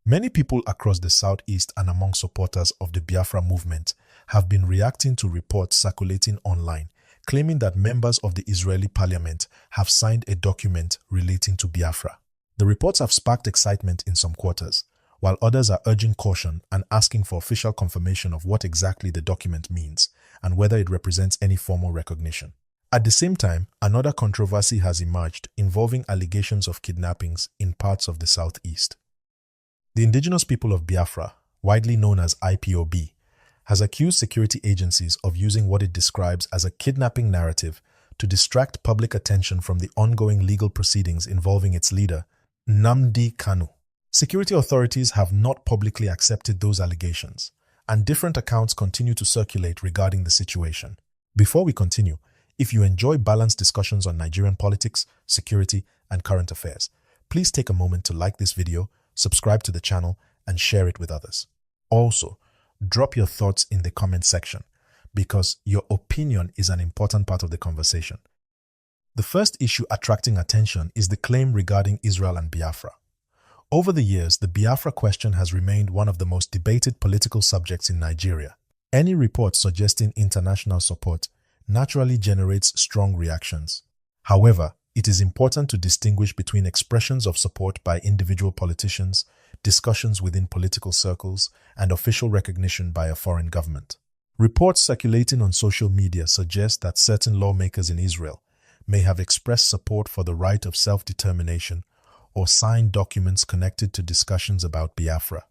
Many people across the southeast and among supporters of the Biafra movement have been reacting to reports circulating online, claiming that members of the Israeli parliament have signed a document relating to Biafra. The reports have sparked excitement in some quarters, while others are urging caution and asking for official confirmation of what exactly the document means and whether it represents any formal recognition. At the same time, another controversy has emerged involving allegations of kidnappings in parts of the southeast. The indigenous people of Biafra, widely known as IPOB, has accused security agencies of using what it describes as a kidnapping narrative to distract public attention from the ongoing legal proceedings involving its leader, Nnamdi Kanu. Security authorities have not publicly accepted those allegations, and different accounts continue to circulate regarding the situation. Before we continue, if you enjoy balanced discussions on Nigerian politics, security, and current affairs, please take a moment to like this video, subscribe to the channel, and share it with others. Also, drop your thoughts in the comment section, because your opinion is an important part of the conversation. The first issue attracting attention is the claim regarding Israel and Biafra. Over the years, the Biafra question has remained one of the most debated political subjects in Nigeria. Any report suggesting international support naturally generates strong reactions. However, it is important to distinguish between expressions of support by individual politicians, discussions within political circles, and official recognition by a foreign government. Reports circulating on social media suggest that certain lawmakers in Israel may have expressed support for the right of self-determination or signed documents connected to discussions about Biafra.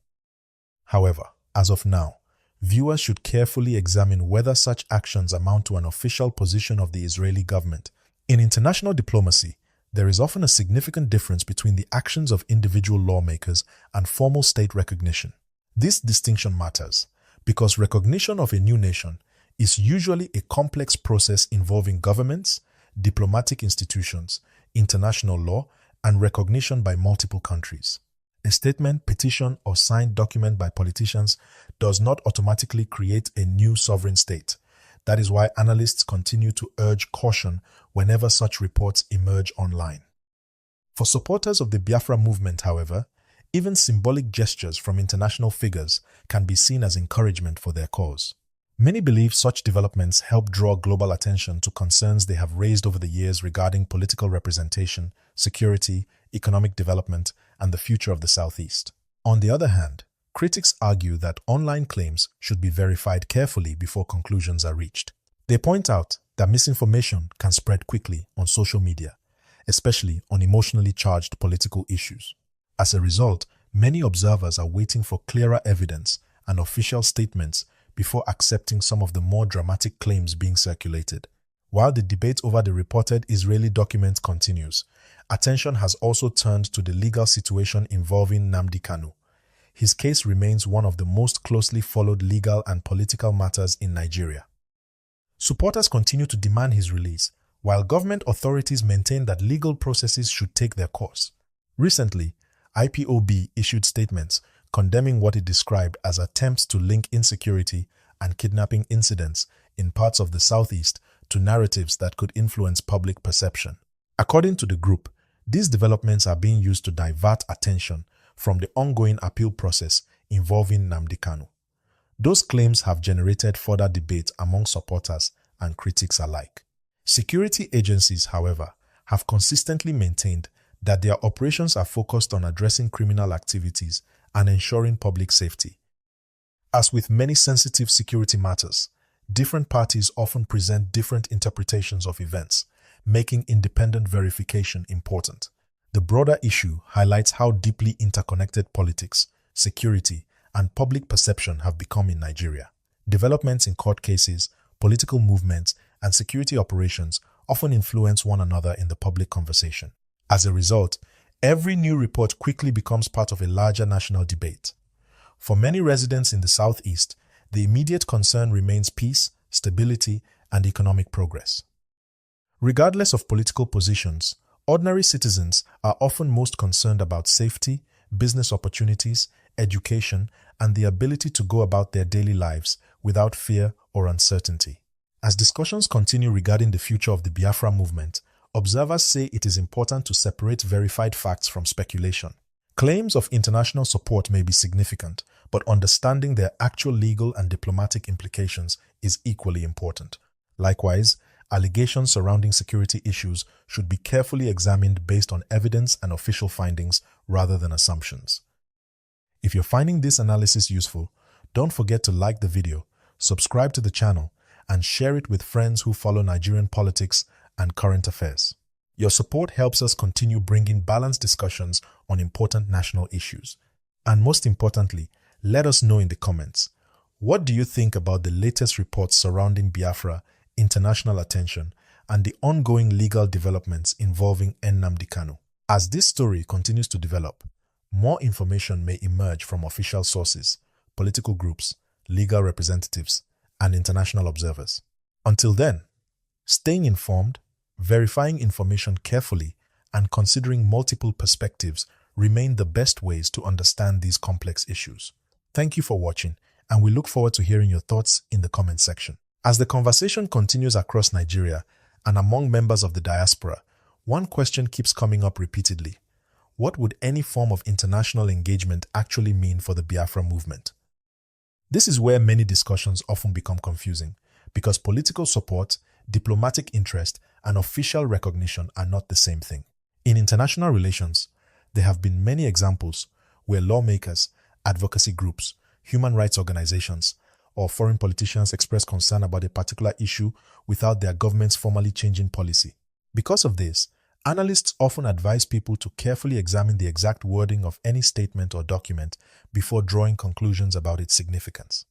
However, as of now, viewers should carefully examine whether such actions amount to an official position of the Israeli government. In international diplomacy, there is often a significant difference between the actions of individual lawmakers and formal state recognition. This distinction matters because recognition of a new nation is usually a complex process involving governments, diplomatic institutions, international law, and recognition by multiple countries. A statement, petition, or signed document by politicians does not automatically create a new sovereign state. That is why analysts continue to urge caution whenever such reports emerge online. For supporters of the Biafra movement, however, even symbolic gestures from international figures can be seen as encouragement for their cause. Many believe such developments help draw global attention to concerns they have raised over the years regarding political representation, security, economic development, and the future of the Southeast. On the other hand, critics argue that online claims should be verified carefully before conclusions are reached. They point out that misinformation can spread quickly on social media, especially on emotionally charged political issues. As a result, many observers are waiting for clearer evidence and official statements before accepting some of the more dramatic claims being circulated. While the debate over the reported Israeli document continues, attention has also turned to the legal situation involving Nnamdi Kanu. His case remains one of the most closely followed legal and political matters in Nigeria. Supporters continue to demand his release, while government authorities maintain that legal processes should take their course. Recently, IPOB issued statements condemning what it described as attempts to link insecurity and kidnapping incidents in parts of the southeast to narratives that could influence public perception. According to the group, these developments are being used to divert attention from the ongoing appeal process involving Nnamdi Kanu. Those claims have generated further debate among supporters and critics alike. Security agencies, however, have consistently maintained that their operations are focused on addressing criminal activities and ensuring public safety. As with many sensitive security matters, different parties often present different interpretations of events, making independent verification important. The broader issue highlights how deeply interconnected politics, security, and public perception have become in Nigeria. Developments in court cases, political movements, and security operations often influence one another in the public conversation. As a result, every new report quickly becomes part of a larger national debate. For many residents in the Southeast, the immediate concern remains peace, stability, and economic progress. Regardless of political positions, ordinary citizens are often most concerned about safety, business opportunities, education, and the ability to go about their daily lives without fear or uncertainty. As discussions continue regarding the future of the Biafra movement, observers say it is important to separate verified facts from speculation. Claims of international support may be significant, but understanding their actual legal and diplomatic implications is equally important. Likewise, allegations surrounding security issues should be carefully examined based on evidence and official findings rather than assumptions. If you're finding this analysis useful, don't forget to like the video, subscribe to the channel, and share it with friends who follow Nigerian politics and current affairs. Your support helps us continue bringing balanced discussions on important national issues. And most importantly, let us know in the comments, what do you think about the latest reports surrounding Biafra, international attention, and the ongoing legal developments involving Nnamdi Kanu? As this story continues to develop, more information may emerge from official sources, political groups, legal representatives, and international observers. Until then, staying informed, verifying information carefully, and considering multiple perspectives remain the best ways to understand these complex issues. Thank you for watching, and we look forward to hearing your thoughts in the comment section. As the conversation continues across Nigeria and among members of the diaspora, one question keeps coming up repeatedly. What would any form of international engagement actually mean for the Biafra movement? This is where many discussions often become confusing, because political support, diplomatic interest, and official recognition are not the same thing. In international relations, there have been many examples where lawmakers, advocacy groups, human rights organizations, or foreign politicians express concern about a particular issue without their governments formally changing policy. Because of this, analysts often advise people to carefully examine the exact wording of any statement or document before drawing conclusions about its significance.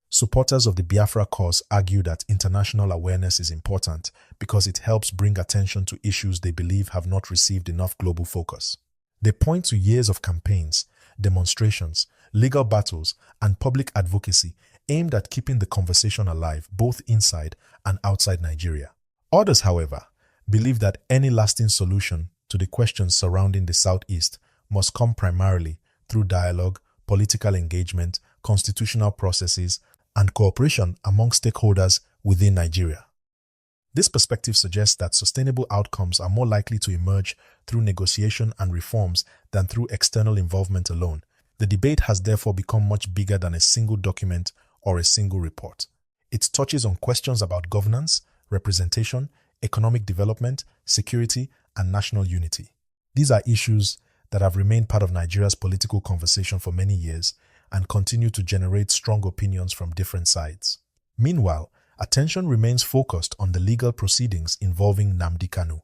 Supporters of the Biafra cause argue that international awareness is important because it helps bring attention to issues they believe have not received enough global focus. They point to years of campaigns, demonstrations, legal battles, and public advocacy aimed at keeping the conversation alive both inside and outside Nigeria. Others, however, believe that any lasting solution to the questions surrounding the Southeast must come primarily through dialogue, political engagement, constitutional processes, and cooperation among stakeholders within Nigeria. This perspective suggests that sustainable outcomes are more likely to emerge through negotiation and reforms than through external involvement alone. The debate has therefore become much bigger than a single document or a single report. It touches on questions about governance, representation, economic development, security, and national unity. These are issues that have remained part of Nigeria's political conversation for many years and continue to generate strong opinions from different sides. Meanwhile, attention remains focused on the legal proceedings involving Nnamdi Kanu.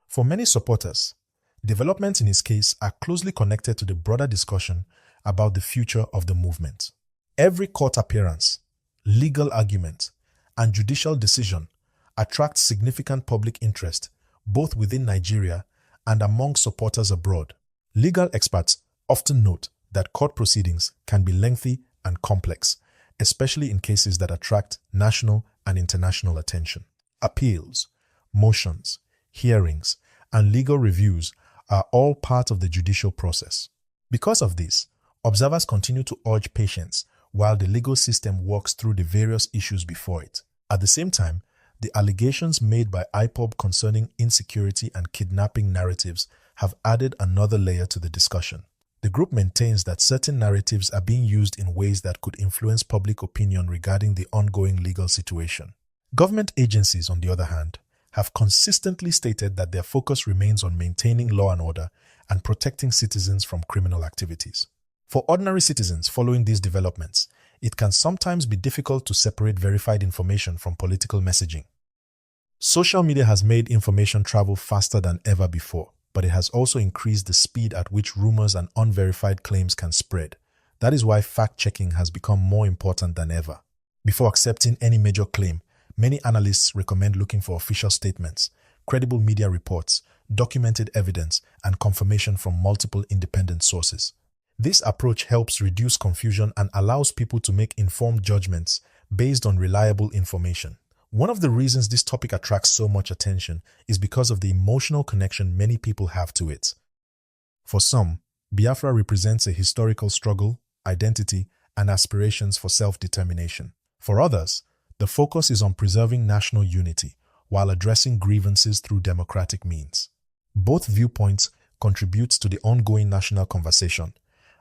For many supporters, developments in his case are closely connected to the broader discussion about the future of the movement. Every court appearance, legal argument, and judicial decision attracts significant public interest both within Nigeria and among supporters abroad. Legal experts often note that court proceedings can be lengthy and complex, especially in cases that attract national and international attention. Appeals, motions, hearings, and legal reviews are all part of the judicial process. Because of this, observers continue to urge patience while the legal system works through the various issues before it. At the same time, the allegations made by IPOB concerning insecurity and kidnapping narratives have added another layer to the discussion. The group maintains that certain narratives are being used in ways that could influence public opinion regarding the ongoing legal situation. Government agencies, on the other hand, have consistently stated that their focus remains on maintaining law and order and protecting citizens from criminal activities. For ordinary citizens following these developments, it can sometimes be difficult to separate verified information from political messaging. Social media has made information travel faster than ever before, but it has also increased the speed at which rumors and unverified claims can spread. That is why fact-checking has become more important than ever. Before accepting any major claim, many analysts recommend looking for official statements, credible media reports, documented evidence, and confirmation from multiple independent sources. This approach helps reduce confusion and allows people to make informed judgments based on reliable information. One of the reasons this topic attracts so much attention is because of the emotional connection many people have to it. For some, Biafra represents a historical struggle, identity, and aspirations for self-determination. For others, the focus is on preserving national unity while addressing grievances through democratic means. Both viewpoints contributes to the ongoing national conversation.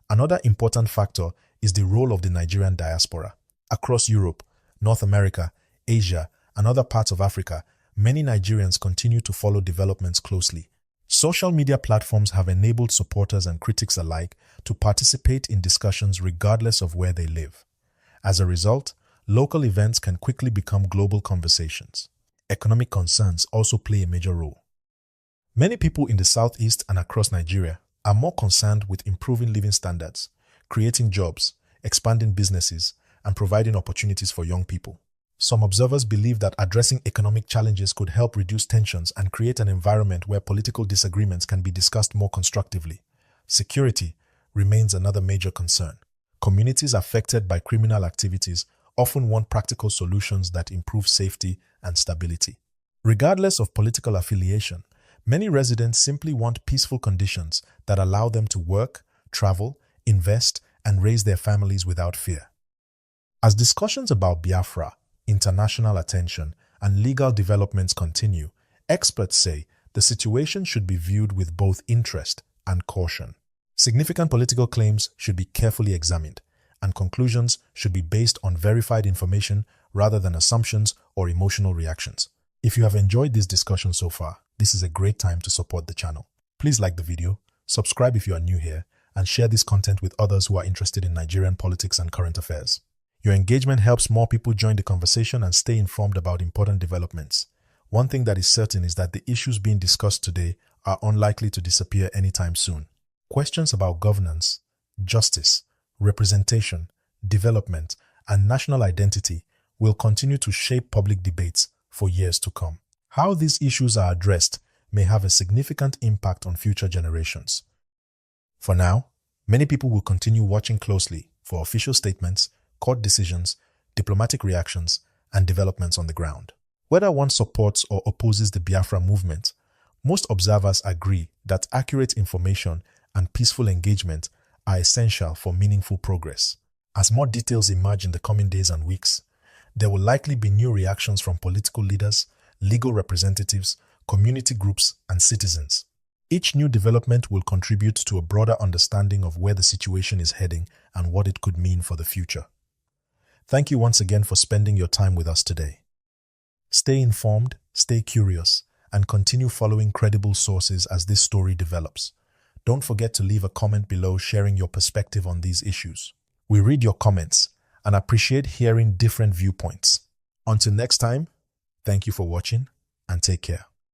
Another important factor is the role of the Nigerian diaspora. Across Europe, North America, Asia, and other parts of Africa, many Nigerians continue to follow developments closely. Social media platforms have enabled supporters and critics alike to participate in discussions regardless of where they live. As a result, local events can quickly become global conversations. Economic concerns also play a major role. Many people in the southeast and across Nigeria are more concerned with improving living standards, creating jobs, expanding businesses, and providing opportunities for young people. Some observers believe that addressing economic challenges could help reduce tensions and create an environment where political disagreements can be discussed more constructively. Security remains another major concern. Communities affected by criminal activities often want practical solutions that improve safety and stability. Regardless of political affiliation, many residents simply want peaceful conditions that allow them to work, travel, invest, and raise their families without fear. As discussions about Biafra, international attention, and legal developments continue, experts say the situation should be viewed with both interest and caution. Significant political claims should be carefully examined, and conclusions should be based on verified information rather than assumptions or emotional reactions. If you have enjoyed this discussion so far, this is a great time to support the channel. Please like the video, subscribe if you are new here, and share this content with others who are interested in Nigerian politics and current affairs. Your engagement helps more people join the conversation and stay informed about important developments. One thing that is certain is that the issues being discussed today are unlikely to disappear anytime soon. Questions about governance, justice, representation, development, and national identity will continue to shape public debates for years to come. How these issues are addressed may have a significant impact on future generations. For now, many people will continue watching closely for official statements, court decisions, diplomatic reactions, and developments on the ground. Whether one supports or opposes the Biafra movement, most observers agree that accurate information and peaceful engagement are essential for meaningful progress. As more details emerge in the coming days and weeks, there will likely be new reactions from political leaders, legal representatives, community groups, and citizens. Each new development will contribute to a broader understanding of where the situation is heading and what it could mean for the future. Thank you once again for spending your time with us today. Stay informed, stay curious, and continue following credible sources as this story develops. Don't forget to leave a comment below sharing your perspective on these issues. We read your comments and appreciate hearing different viewpoints. Until next time, thank you for watching and take care.